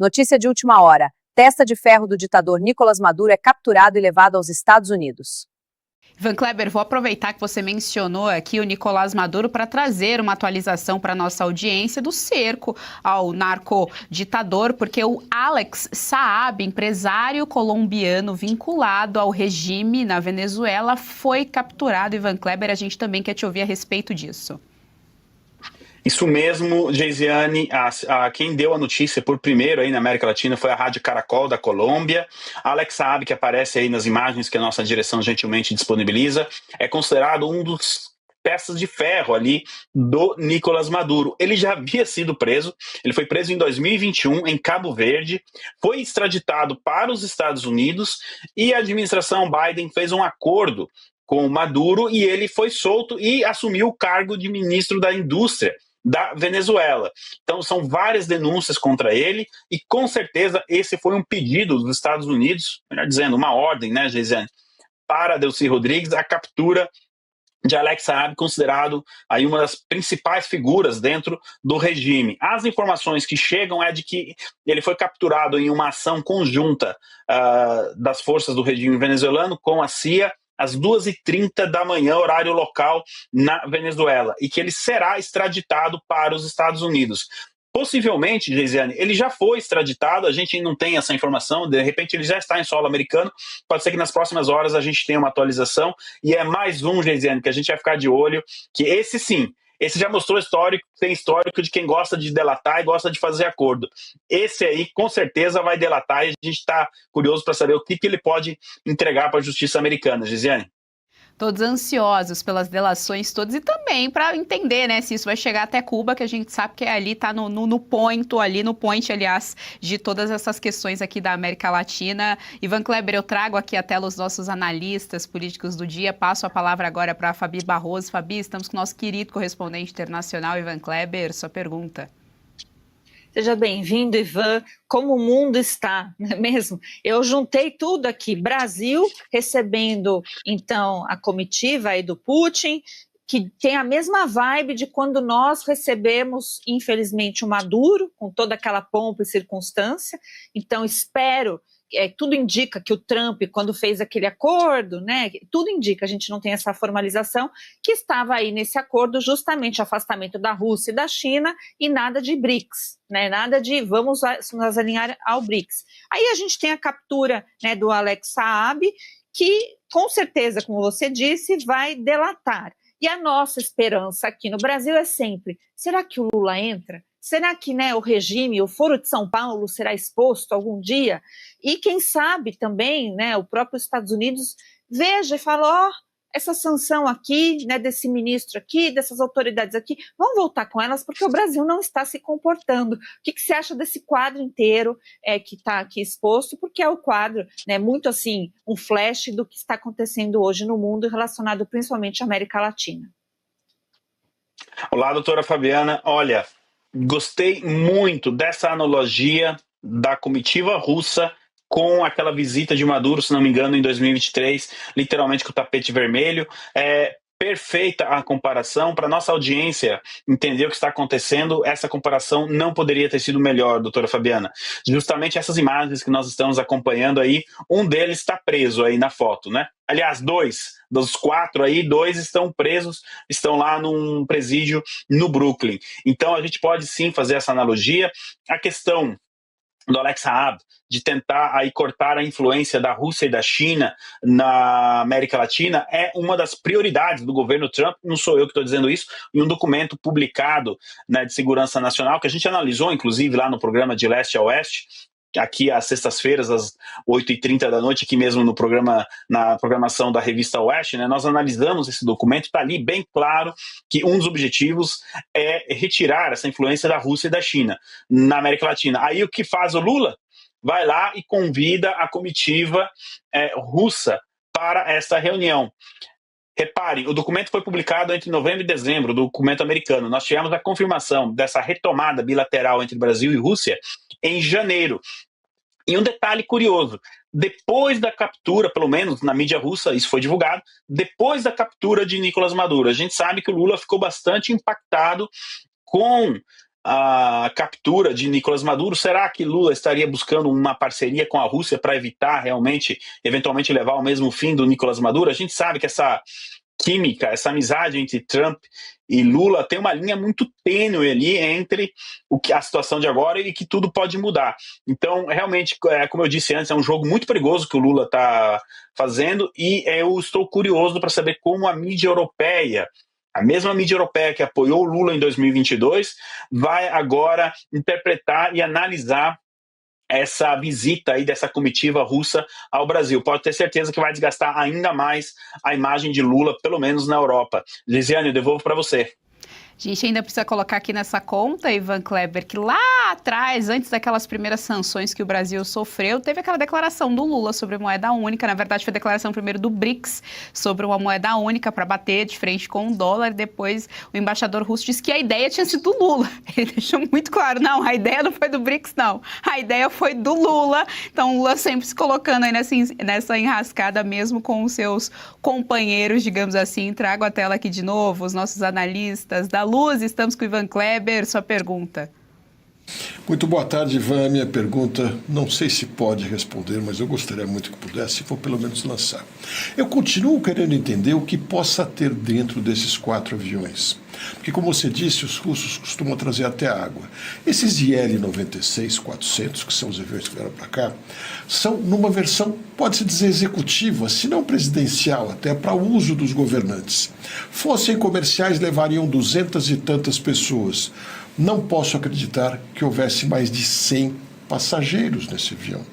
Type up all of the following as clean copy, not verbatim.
Notícia de última hora. Testa de ferro do ditador Nicolás Maduro é capturado e levado aos Estados Unidos. Ivan Kleber, vou aproveitar que você mencionou aqui o Nicolás Maduro para trazer uma atualização para a nossa audiência do cerco ao narcoditador, porque o Alex Saab, empresário colombiano vinculado ao regime na Venezuela, foi capturado. Ivan Kleber, a gente também quer te ouvir a respeito disso. Isso mesmo, Geisiane, quem deu a notícia por primeiro aí na América Latina foi a Rádio Caracol da Colômbia. Alex Saab, que aparece aí nas imagens que a nossa direção gentilmente disponibiliza, é considerado um dos peças de ferro ali do Nicolás Maduro. Ele já havia sido preso, ele foi preso em 2021 em Cabo Verde, foi extraditado para os Estados Unidos e a administração Biden fez um acordo com o Maduro e ele foi solto e assumiu o cargo de ministro da Indústria da Venezuela. Então são várias denúncias contra ele e com certeza esse foi um pedido dos Estados Unidos, melhor dizendo, uma ordem, né, Geisiane, para Delcy Rodrigues, a captura de Alex Saab, considerado aí uma das principais figuras dentro do regime. As informações que chegam é de que ele foi capturado em uma ação conjunta das forças do regime venezuelano com a CIA, às 2h30 da manhã, horário local, na Venezuela, e que ele será extraditado para os Estados Unidos. Possivelmente, Geisiane, ele já foi extraditado, a gente não tem essa informação, de repente ele já está em solo americano, pode ser que nas próximas horas a gente tenha uma atualização, e é mais um, Geisiane, que a gente vai ficar de olho, que esse sim, esse já mostrou histórico, tem histórico de quem gosta de delatar e gosta de fazer acordo. Esse aí, com certeza, vai delatar e a gente está curioso para saber o que ele pode entregar para a justiça americana, Geisiane. Todos ansiosos pelas delações todas e também para entender, né, se isso vai chegar até Cuba, que a gente sabe que ali está no point, aliás, de todas essas questões aqui da América Latina. Ivan Kleber, eu trago aqui a tela os nossos analistas políticos do dia, passo a palavra agora para a Fabi Barroso. Fabi, estamos com o nosso querido correspondente internacional, Ivan Kleber, sua pergunta. Seja bem-vindo, Ivan. Como o mundo está, não é mesmo? Eu juntei tudo aqui. Brasil recebendo, então, a comitiva aí do Putin, que tem a mesma vibe de quando nós recebemos, infelizmente, o Maduro, com toda aquela pompa e circunstância. Então, espero... tudo indica que o Trump, quando fez aquele acordo, né, tudo indica, a gente não tem essa formalização, que estava aí nesse acordo justamente afastamento da Rússia e da China e nada de BRICS, né, nada de vamos nos alinhar ao BRICS. Aí a gente tem a captura, né, do Alex Saab, que com certeza, como você disse, vai delatar. E a nossa esperança aqui no Brasil é sempre, será que o Lula entra? Será que, né, o regime, o Foro de São Paulo será exposto algum dia? E quem sabe também, né, o próprio Estados Unidos veja e fala, essa sanção aqui, né, desse ministro aqui, dessas autoridades aqui, vamos voltar com elas porque o Brasil não está se comportando. O que você acha desse quadro inteiro que está aqui exposto? Porque é o quadro, né, muito assim, um flash do que está acontecendo hoje no mundo relacionado principalmente à América Latina. Olá, doutora Fabiana. Olha, gostei muito dessa analogia da comitiva russa com aquela visita de Maduro, se não me engano, em 2023, literalmente com o tapete vermelho. Perfeita a comparação. Para nossa audiência entender o que está acontecendo, essa comparação não poderia ter sido melhor, doutora Fabiana. Justamente essas imagens que nós estamos acompanhando aí, um deles está preso aí na foto, né? Aliás, dos 4 aí, 2 estão presos, estão lá num presídio no Brooklyn. Então a gente pode sim fazer essa analogia. A questão do Alex Saab, de tentar aí cortar a influência da Rússia e da China na América Latina, é uma das prioridades do governo Trump, não sou eu que estou dizendo isso, em um documento publicado, né, de segurança nacional, que a gente analisou, inclusive, lá no programa De Leste a Oeste, aqui às sextas-feiras, às 8h30 da noite, aqui mesmo no programa, na programação da revista Oeste, né, nós analisamos esse documento, está ali bem claro que um dos objetivos é retirar essa influência da Rússia e da China na América Latina. Aí o que faz o Lula? Vai lá e convida a comitiva russa para essa reunião. Reparem, o documento foi publicado entre novembro e dezembro, o documento americano. Nós tivemos a confirmação dessa retomada bilateral entre Brasil e Rússia em janeiro. E um detalhe curioso, depois da captura, pelo menos na mídia russa, isso foi divulgado, depois da captura de Nicolás Maduro, a gente sabe que o Lula ficou bastante impactado com a captura de Nicolás Maduro, será que Lula estaria buscando uma parceria com a Rússia para evitar realmente, eventualmente levar ao mesmo fim do Nicolás Maduro? A gente sabe que essa química, essa amizade entre Trump e Lula tem uma linha muito tênue ali entre a situação de agora e que tudo pode mudar. Então, realmente, como eu disse antes, é um jogo muito perigoso que o Lula está fazendo e eu estou curioso para saber como a mídia europeia, a mesma mídia europeia que apoiou o Lula em 2022, vai agora interpretar e analisar essa visita aí dessa comitiva russa ao Brasil. Pode ter certeza que vai desgastar ainda mais a imagem de Lula, pelo menos na Europa. Lisiane, eu devolvo para você. A gente ainda precisa colocar aqui nessa conta, Ivan Kleber, que lá atrás, antes daquelas primeiras sanções que o Brasil sofreu, teve aquela declaração do Lula sobre moeda única. Na verdade, foi a declaração primeiro do BRICS sobre uma moeda única para bater de frente com o dólar. Depois, o embaixador russo disse que a ideia tinha sido do Lula. Ele deixou muito claro, não, a ideia não foi do BRICS, não. A ideia foi do Lula. Então, o Lula sempre se colocando aí nessa enrascada mesmo com os seus companheiros, digamos assim. Trago a tela aqui de novo, os nossos analistas da Luz, estamos com o Ivan Kleber, sua pergunta. Muito boa tarde, Ivan. A minha pergunta, não sei se pode responder, mas eu gostaria muito que pudesse, ou pelo menos lançar. Eu continuo querendo entender o que possa ter dentro desses 4 aviões. Porque, como você disse, os russos costumam trazer até água. Esses IL-96-400, que são os aviões que vieram para cá, são numa versão, pode-se dizer, executiva, se não presidencial, até para uso dos governantes. Fossem comerciais, levariam 200 e tantas pessoas. Não posso acreditar que houvesse mais de 100 passageiros nesse avião.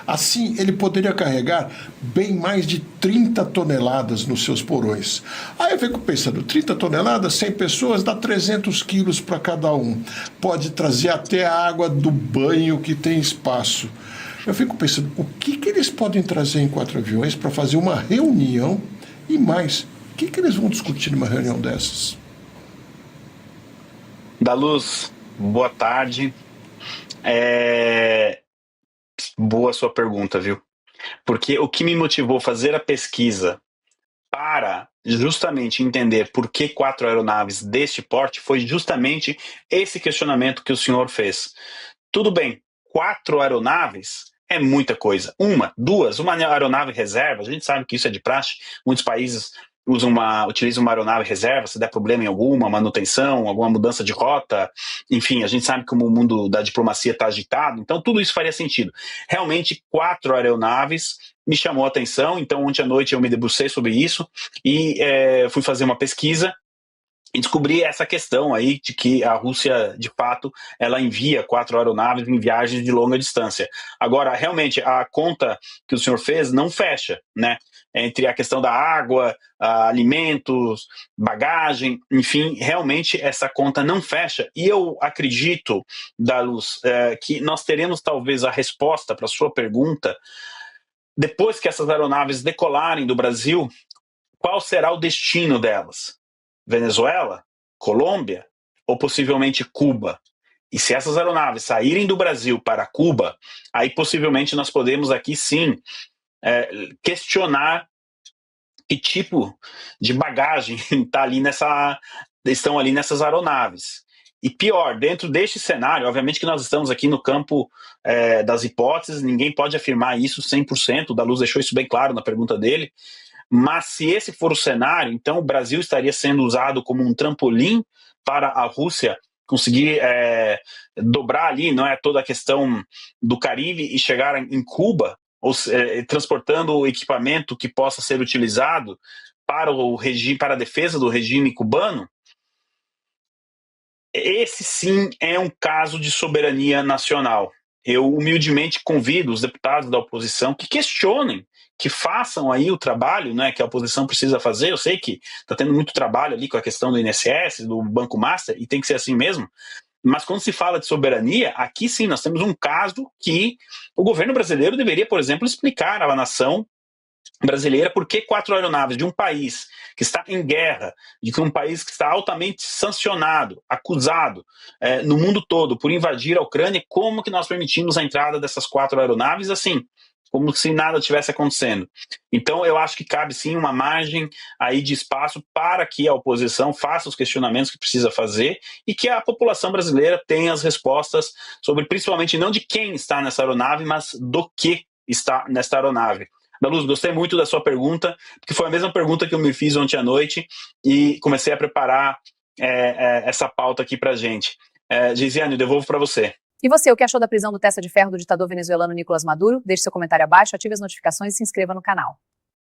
Assim, ele poderia carregar bem mais de 30 toneladas nos seus porões. Aí eu fico pensando, 30 toneladas, 100 pessoas, dá 300 quilos para cada um. Pode trazer até a água do banho que tem espaço. Eu fico pensando, o que eles podem trazer em 4 aviões para fazer uma reunião? E mais, o que eles vão discutir numa reunião dessas? Da Luz, boa tarde. Boa sua pergunta, viu? Porque o que me motivou a fazer a pesquisa para justamente entender por que 4 aeronaves deste porte foi justamente esse questionamento que o senhor fez. Tudo bem, 4 aeronaves é muita coisa. Uma aeronave reserva, a gente sabe que isso é de praxe, muitos países utilizam uma aeronave reserva, se der problema em alguma manutenção, alguma mudança de rota, enfim, a gente sabe como o mundo da diplomacia está agitado, então tudo isso faria sentido. Realmente, 4 aeronaves me chamou a atenção, então ontem à noite eu me debrucei sobre isso e fui fazer uma pesquisa e descobri essa questão aí de que a Rússia, de fato, ela envia 4 aeronaves em viagens de longa distância. Agora, realmente, a conta que o senhor fez não fecha, né? Entre a questão da água, alimentos, bagagem, enfim, realmente essa conta não fecha. E eu acredito, da Luz, que nós teremos talvez a resposta para a sua pergunta depois que essas aeronaves decolarem do Brasil, qual será o destino delas? Venezuela, Colômbia ou possivelmente Cuba? E se essas aeronaves saírem do Brasil para Cuba, aí possivelmente nós podemos aqui sim questionar que tipo de bagagem estão ali nessas aeronaves. E pior, dentro deste cenário, obviamente que nós estamos aqui no campo das hipóteses, ninguém pode afirmar isso 100%, o Da Luz deixou isso bem claro na pergunta dele, mas se esse for o cenário, então o Brasil estaria sendo usado como um trampolim para a Rússia conseguir dobrar ali, não é, toda a questão do Caribe e chegar em Cuba, ou transportando o equipamento que possa ser utilizado para a defesa do regime cubano. Esse sim é um caso de soberania nacional. Eu humildemente convido os deputados da oposição que questionem, que façam aí o trabalho, né, que a oposição precisa fazer. Eu sei que está tendo muito trabalho ali com a questão do INSS, do Banco Master, e tem que ser assim mesmo. Mas quando se fala de soberania, aqui sim nós temos um caso que o governo brasileiro deveria, por exemplo, explicar à nação brasileira por que 4 aeronaves de um país que está em guerra, de um país que está altamente sancionado, acusado no mundo todo por invadir a Ucrânia, como que nós permitimos a entrada dessas 4 aeronaves assim, como se nada tivesse acontecendo. Então, eu acho que cabe sim uma margem aí de espaço para que a oposição faça os questionamentos que precisa fazer e que a população brasileira tenha as respostas sobre, principalmente, não de quem está nessa aeronave, mas do que está nesta aeronave. Daluz, gostei muito da sua pergunta, porque foi a mesma pergunta que eu me fiz ontem à noite e comecei a preparar essa pauta aqui para a gente. Geisiane, eu devolvo para você. E você, o que achou da prisão do testa de ferro do ditador venezuelano Nicolás Maduro? Deixe seu comentário abaixo, ative as notificações e se inscreva no canal.